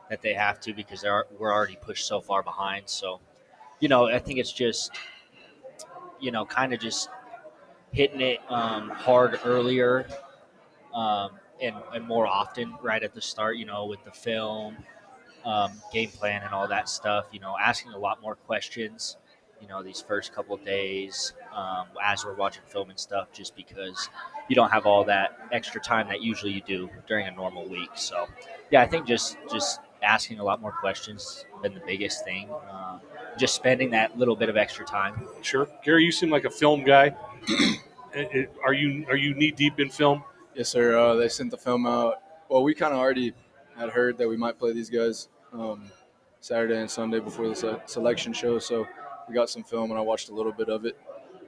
that they have to because we're already pushed so far behind. So, I think it's just, kind of just hitting it hard earlier and more often right at the start, with the film, game plan and all that stuff, asking a lot more questions, these first couple of days as we're watching film and stuff, just because you don't have all that extra time that usually you do during a normal week. So, yeah, I think just asking a lot more questions has been the biggest thing. Just spending that little bit of extra time. Sure. Gary, you seem like a film guy. Are you knee deep in film? Yes, sir. They sent the film out. Well, we kind of already had heard that we might play these guys Saturday and Sunday before the selection show. So we got some film, and I watched a little bit of it.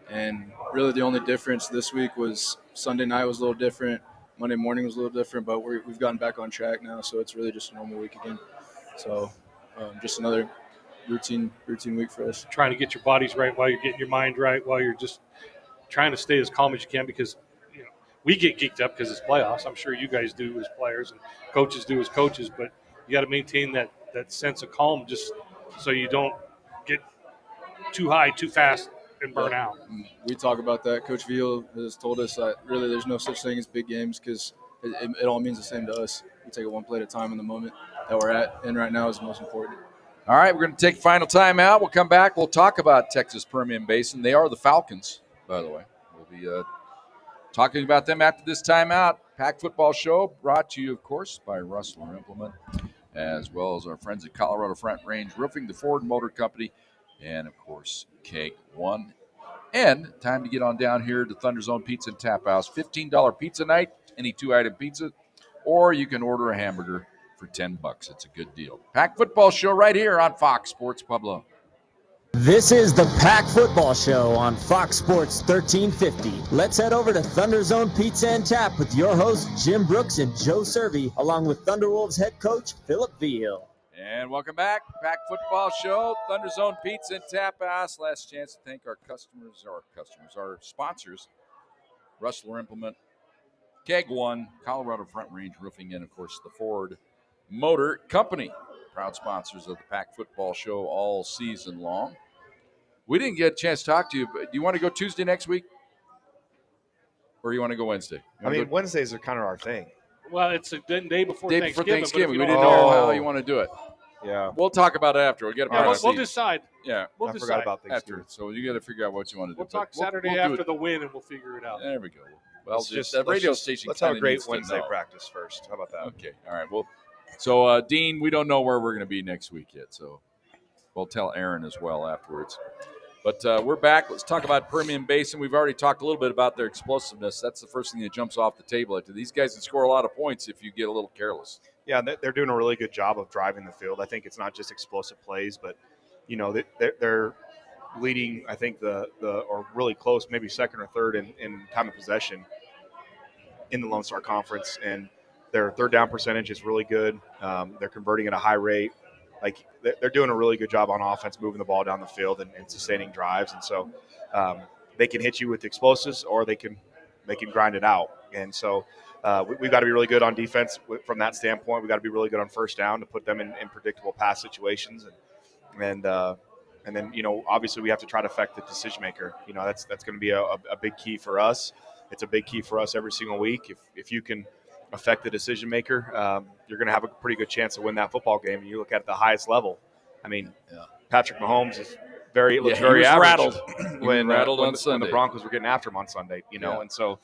And really the only difference this week was Sunday night was a little different. Monday morning was a little different, but we've gotten back on track now. So it's really just a normal week again. So just another routine week for us. Trying to get your bodies right while you're getting your mind right, while you're just trying to stay as calm as you can, because we get geeked up because it's playoffs. I'm sure you guys do as players and coaches do as coaches, but you got to maintain that sense of calm just so you don't get too high too fast and burn out. We talk about that. Coach Veal has told us that really there's no such thing as big games because it all means the same to us. We take it one play at a time in the moment that we're in right now is the most important. All right, we're going to take final time out. We'll come back. We'll talk about Texas Permian Basin. They are the Falcons, by the way. We'll be talking about them after this timeout. Pack Football Show brought to you, of course, by Rustler Implement, as well as our friends at Colorado Front Range Roofing, the Ford Motor Company, and, of course, Keg One. And time to get on down here to ThunderZone Pizza and Tap House. $15 pizza night, any two-item pizza, or you can order a hamburger for $10. It's a good deal. Pack Football Show right here on Fox Sports Pueblo. This is the Pack Football Show on Fox Sports 1350. Let's head over to ThunderZone Pizza and Tap with your hosts Jim Brooks and Joe Cervi, along with Thunderwolves head coach Philip Veal. And welcome back, Pack Football Show, ThunderZone Pizza and Tap House. Last chance to thank our sponsors, Rustler Implement, Keg One, Colorado Front Range Roofing, and, of course, the Ford Motor Company. Proud sponsors of the Pack Football Show all season long. We didn't get a chance to talk to you, but do you want to go Tuesday next week? Or do you want to go Wednesday? Wednesdays are kind of our thing. Well, it's a day before Thanksgiving. We didn't know how you want to do it. Yeah. We'll talk about it after. We'll decide. Yeah. We'll decide about things after. So you got to figure out what you want to do. We'll talk Saturday after the win, and we'll figure it out. There we go. Well, the radio station. Let's have a great Wednesday practice first. How about that? Okay. All right. Well, so Dean, we don't know where we're going to be next week yet, so we'll tell Aaron as well afterwards. But we're back. Let's talk about Permian Basin. We've already talked a little bit about their explosiveness. That's the first thing that jumps off the table. These guys can score a lot of points if you get a little careless. Yeah, they're doing a really good job of driving the field. I think it's not just explosive plays, but they're leading. I think or really close, maybe second or third in time of possession in the Lone Star Conference, and their third down percentage is really good. They're converting at a high rate. Like they're doing a really good job on offense, moving the ball down the field and sustaining drives. And so they can hit you with explosives, or they can grind it out. And so we've got to be really good on defense from that standpoint. We've got to be really good on first down to put them in predictable pass situations. And then, obviously we have to try to affect the decision maker. That's going to be a big key for us. It's a big key for us every single week. If you can affect the decision maker, you're going to have a pretty good chance to win that football game. And you look at the highest level. I mean, Patrick Mahomes is very average rattled. when the Broncos were getting after him on Sunday. And so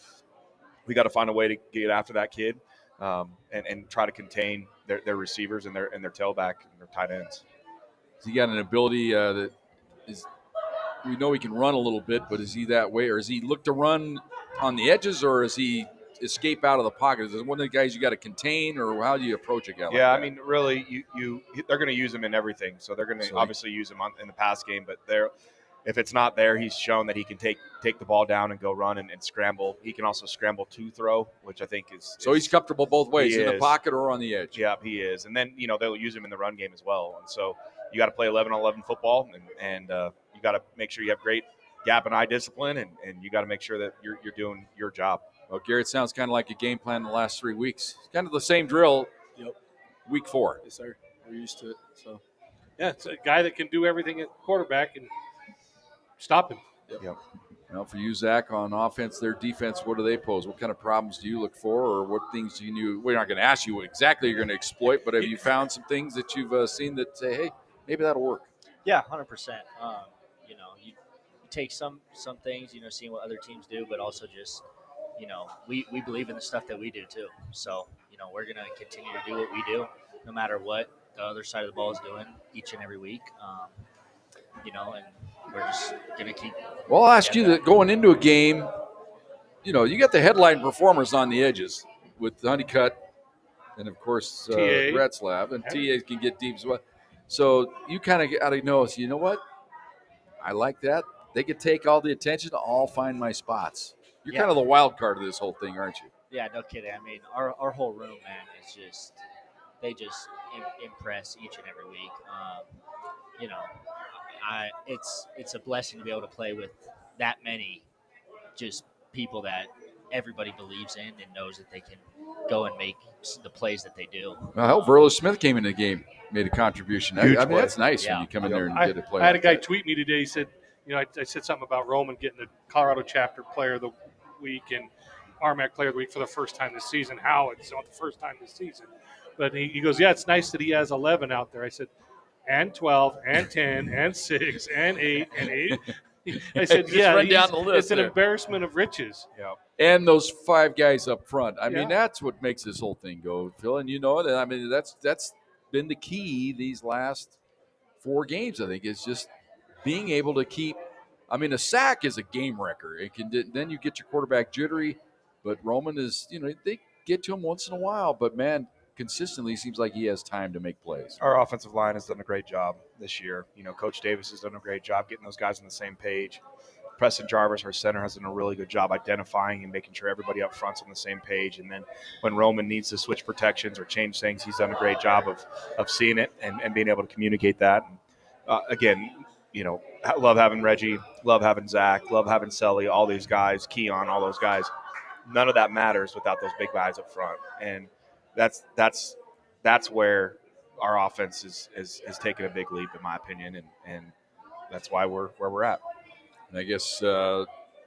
we got to find a way to get after that kid and try to contain their receivers and their tailback and their tight ends. He got an ability that is. We know he can run a little bit, but is he that way, or is he look to run on the edges, or is he escape out of the pocket? Is it one of the guys you got to contain, or how do you approach a guy like that? I mean, really, they're going to use him in everything. So they're going to obviously use him in the pass game, but if it's not there, he's shown that he can take the ball down and go run and scramble. He can also scramble to throw, which I think is. So he's comfortable both ways, in the pocket or on the edge. Yeah, he is. And then, they'll use him in the run game as well. And so you got to play 11-on-11 football, and you got to make sure you have great gap and eye discipline, and you got to make sure that you're doing your job. Well, Garrett, sounds kind of like a game plan the last 3 weeks. Kind of the same drill. Yep. Week 4. Yes, sir. We're used to it. So. Yeah, it's a guy that can do everything at quarterback and stop him. Yep. Now, for you, Zach, on offense, their defense, what do they pose? What kind of problems do you look for, or what things do you we're not going to ask you what exactly you're going to exploit, but have you found some things that you've seen that say, hey, maybe that'll work? Yeah, 100%. You take some things, seeing what other teams do, but also just, we believe in the stuff that we do too. So, we're going to continue to do what we do, no matter what the other side of the ball is doing each and every week. And we're just going to keep. Well, I'll ask you that going into a game, you got the headline performers on the edges with Honeycutt and, of course, Retzlaff, and TA can get deep as well. So you kind of got to know, you know what? I like that. They could take all the attention. I'll find my spots. You're kind of the wild card of this whole thing, aren't you? Yeah, no kidding. I mean, our whole room, man, is just they just impress each and every week. It's a blessing to be able to play with that many just people that everybody believes in and knows that they can go and make the plays that they do. I hope Verlo Smith came into the game, made a contribution. I mean, that's nice when you come in there and get a play. I had a guy tweet me today. He said, I said something about Roman getting the Colorado chapter player of the week and RMAC player of the week for the first time this season. How it's not the first time this season. But he goes, yeah, it's nice that he has 11 out there. I said, and 12, and 10, and 6, and 8, and 8. I said, run down the list. It's an embarrassment of riches. Yeah. And those 5 guys up front. I mean, that's what makes this whole thing go, Phil. And you know it. I mean, that's been the key these last 4 games, I think, is just being able to keep. I mean, a sack is a game wrecker. It can then you get your quarterback jittery. But Roman is, they get to him once in a while. But, man, consistently seems like he has time to make plays. Our offensive line has done a great job this year. Coach Davis has done a great job getting those guys on the same page. Preston Jarvis, our center, has done a really good job identifying and making sure everybody up front's on the same page. And then when Roman needs to switch protections or change things, he's done a great job of seeing it and being able to communicate that. And, again, I love having Reggie, love having Zach, love having Sully, all these guys, Keon, all those guys. None of that matters without those big guys up front. And that's where our offense is taking a big leap, in my opinion, and that's why we're where we're at. And I guess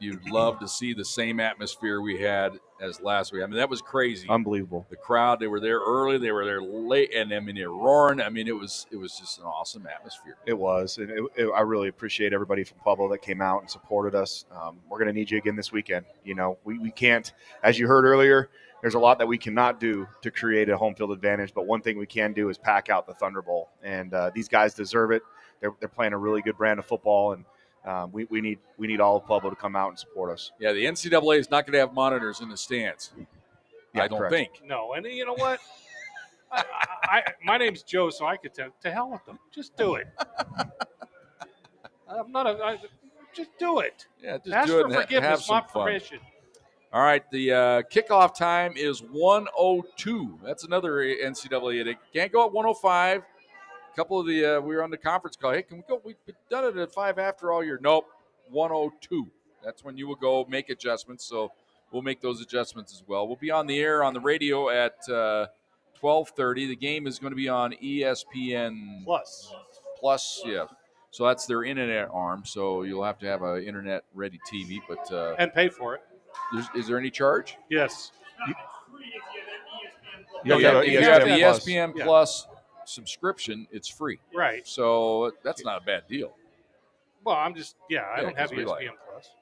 you'd love to see the same atmosphere we had as last week. I mean, that was crazy. Unbelievable. The crowd, they were there early, they were there late, and I mean, they're roaring. I mean, it was just an awesome atmosphere. It was. And I really appreciate everybody from Pueblo that came out and supported us. We're going to need you again this weekend. We can't, as you heard earlier, there's a lot that we cannot do to create a home field advantage, but one thing we can do is pack out the Thunder Bowl. And these guys deserve it. They're playing a really good brand of football, and we need all of Pueblo to come out and support us. Yeah, the NCAA is not going to have monitors in the stands. I don't think. No, and you know what? My name's Joe, so I could tell. To hell with them. Just do it. Just do it. Yeah, just Ask do it for and forgiveness, have some not fun. permission. All right, the kickoff time is 1:02. That's another NCAA. They can't go at 1:05. A couple of the we were on the conference call. Hey, can we go? We've done it at 5 after all year. Nope, 1:02. That's when you will go make adjustments. So we'll make those adjustments as well. We'll be on the air on the radio at 12:30. The game is going to be on ESPN Plus, yeah. So that's their internet arm. So you'll have to have an internet-ready TV, but and pay for it. Is there any charge? Yes. You Yeah, have if you have the Plus. ESPN Plus subscription, it's free. Right. So that's not a bad deal. Well, I don't have 'cause we ESPN like Plus.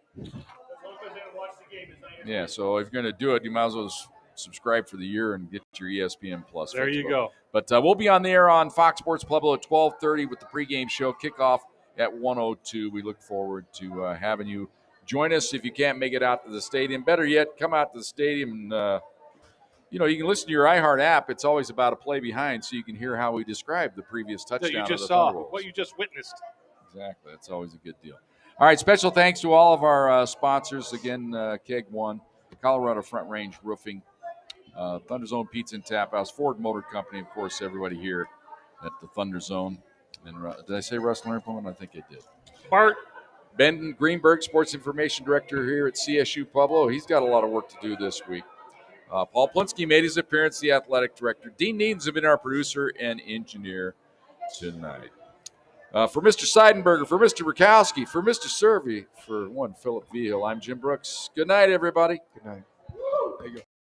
Yeah, so if you're going to do it, you might as well subscribe for the year and get your ESPN Plus. There you go. But we'll be on the air on Fox Sports Pueblo at 12:30 with the pregame show. Kickoff at 1:02. We look forward to having you join us. If you can't make it out to the stadium, better yet, come out to the stadium and you can listen to your iHeart app. It's always about a play behind, so you can hear how we describe the previous touchdown That you just of the saw, Thunderbolts. what you just witnessed. Exactly. That's always a good deal. All right, special thanks to all of our sponsors. Again, Keg One, Colorado Front Range Roofing, ThunderZone Pizza and Tap House, Ford Motor Company, of course, everybody here at the ThunderZone. And did I say Russ Lerpon? I think I did. Bart. Ben Greenberg, Sports Information Director here at CSU Pueblo. He's got a lot of work to do this week. Paul Plinsky made his appearance, the athletic director. Dean Nedens has been our producer and engineer tonight. For Mr. Seidenberger, for Mr. Rakowski, for Mr. Cervi, for one Philip Vigil, I'm Jim Brooks. Good night, everybody. Good night. There you go.